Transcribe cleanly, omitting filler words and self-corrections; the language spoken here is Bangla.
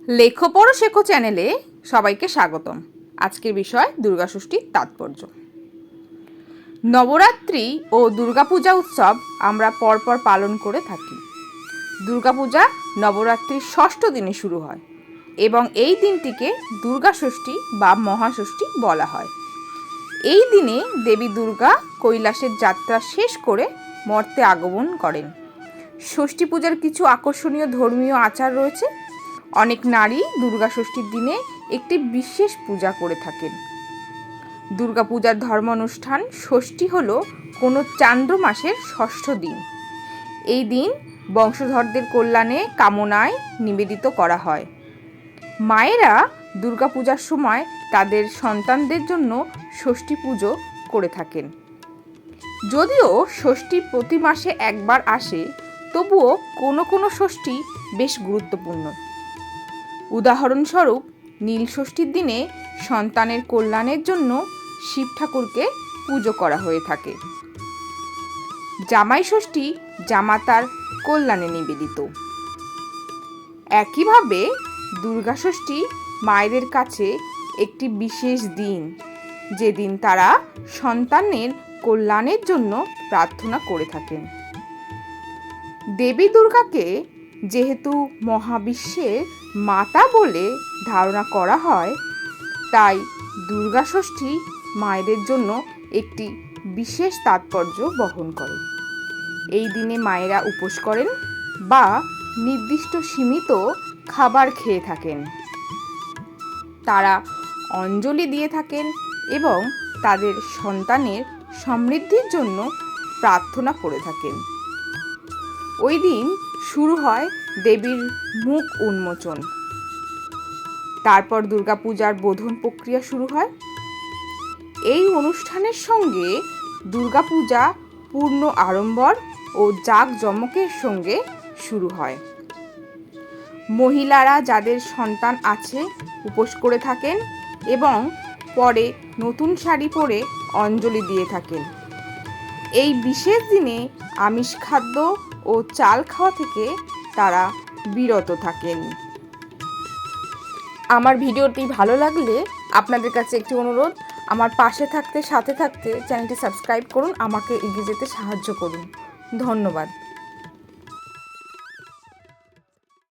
লেখো পড়ো শেখো চ্যানেলে সবাইকে স্বাগতম। আজকের বিষয় দুর্গাষষ্ঠীর তাৎপর্য। নবরাত্রি ও দুর্গাপূজা উৎসব আমরা পরপর পালন করে থাকি। দুর্গাপূজা নবরাত্রির ষষ্ঠ দিনে শুরু হয় এবং এই দিনটিকে দুর্গাষষ্ঠী বা মহাষষ্ঠী বলা হয়। এই দিনে দেবী দুর্গা কৈলাসের যাত্রা শেষ করে মর্তে আগমন করেন। ষষ্ঠী পূজার কিছু আকর্ষণীয় ধর্মীয় আচার রয়েছে। অনেক নারী দুর্গাষষ্ঠীর দিনে একটি বিশেষ পূজা করে থাকেন। দুর্গাপূজার ধর্মানুষ্ঠান ষষ্ঠী হল কোনো চান্দ্র মাসের ষষ্ঠ দিন। এই দিন বংশধরদের কল্যাণে কামনায় নিবেদিত করা হয়। মায়েরা দুর্গাপূজার সময় তাদের সন্তানদের জন্য ষষ্ঠী পুজো করে থাকেন। যদিও ষষ্ঠী প্রতি মাসে একবার আসে, তবুও কোনো কোনো ষষ্ঠী বেশ গুরুত্বপূর্ণ। উদাহরণস্বরূপ নীল ষষ্ঠীর দিনে সন্তানের কল্যাণের জন্য শিব ঠাকুরকে পুজো করা হয়ে থাকে। জামাই ষষ্ঠী জামাতার কল্যাণে নিবেদিত। একইভাবে দুর্গা ষষ্ঠী মায়েদের কাছে একটি বিশেষ দিন, যেদিন তারা সন্তানের কল্যাণের জন্য প্রার্থনা করে থাকেন। দেবী দুর্গাকে যেহেতু মহাবিশ্বের মাতা বলে ধারণা করা হয়, তাই দুর্গা ষষ্ঠী মায়েদের জন্য একটি বিশেষ তাৎপর্য বহন করে। এই দিনে মায়েরা উপোস করেন বা নির্দিষ্ট সীমিত খাবার খেয়ে থাকেন। তারা অঞ্জলি দিয়ে থাকেন এবং তাদের সন্তানের সমৃদ্ধির জন্য প্রার্থনা করে থাকেন। ওই দিন শুরু হয় দেবীর মুখ উন্মোচন। তারপর দুর্গাপূজার বোধন প্রক্রিয়া শুরু হয়। এই অনুষ্ঠানের সঙ্গে দুর্গাপূজা পূর্ণ আড়ম্বর ও জাঁকজমকের সঙ্গে শুরু হয়। মহিলারা যাদের সন্তান আছে উপোস করে থাকেন এবং পরে নতুন শাড়ি পরে অঞ্জলি দিয়ে থাকেন। এই বিশেষ দিনে আমিষ খাদ্য ও চাল খাওয়া থেকে তারা বিরত থাকেন। আমার ভিডিওটি ভালো লাগলে আপনাদের কাছে একটি অনুরোধ, আমার পাশে থাকতে সাথে থাকতে চ্যানেলটি সাবস্ক্রাইব করুন, আমাকে এগিয়ে যেতে সাহায্য করুন। ধন্যবাদ।